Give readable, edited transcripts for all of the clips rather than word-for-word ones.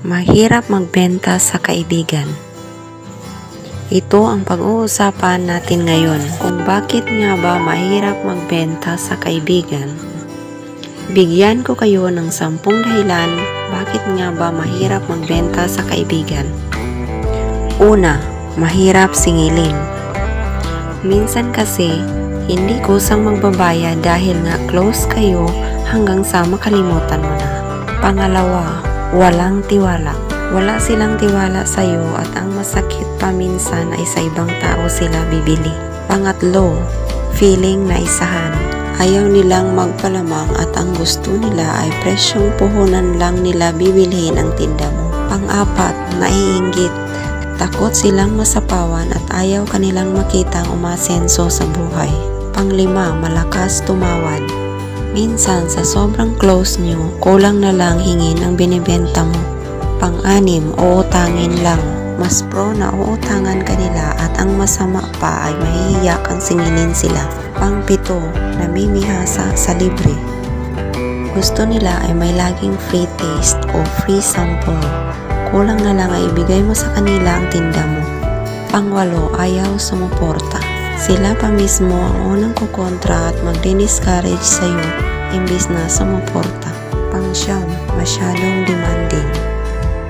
Mahirap magbenta sa kaibigan. Ito ang pag-uusapan natin ngayon, kung bakit nga ba mahirap magbenta sa kaibigan. Bigyan ko kayo ng 10 dahilan bakit nga ba mahirap magbenta sa kaibigan. Una, mahirap singilin. Minsan kasi, hindi kusang magbabayad dahil nga close kayo hanggang sa makalimutan mo na. Pangalawa, walang tiwala. Wala silang tiwala sa iyo at ang masakit pa minsan ay sa ibang tao sila bibili. Pangatlo, feeling na isahan. Ayaw nilang magpalamang at ang gusto nila ay presyong puhunan lang nila bibilhin ang tinda mo. Pang-apat, naiinggit. Takot silang masapawan at ayaw kanilang makitang umasenso sa buhay. Pang-lima, malakas tumawad. Minsan sa sobrang close nyo, kulang na lang hingin ang binibenta mo. Pang-anim, uutangin lang. Mas pro na uutangan kanila at ang masama pa ay mahihiya kang singilin sila. Pang-pito, namimihasa sa libre. Gusto nila ay may laging free taste o free sample. Kulang na lang ay ibigay mo sa kanila ang tinda mo. Pang-walo, ayaw sumuporta. Sila pa mismo ang unang kukontra at magdi-discourage sa'yo imbis na sumuporta. Pang-siyam, masyadong demanding.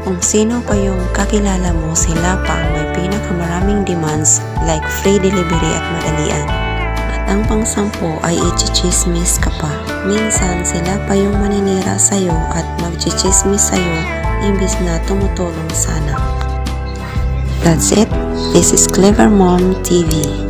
Kung sino pa yung kakilala mo, sila pa ang may pinakamaraming demands like free delivery at madalian. At ang pang-10 ay ichichismis ka pa. Minsan sila pa yung maninira sa'yo at magchichismis sa'yo imbis na tumutulong sana. That's it. This is Clever Mom TV.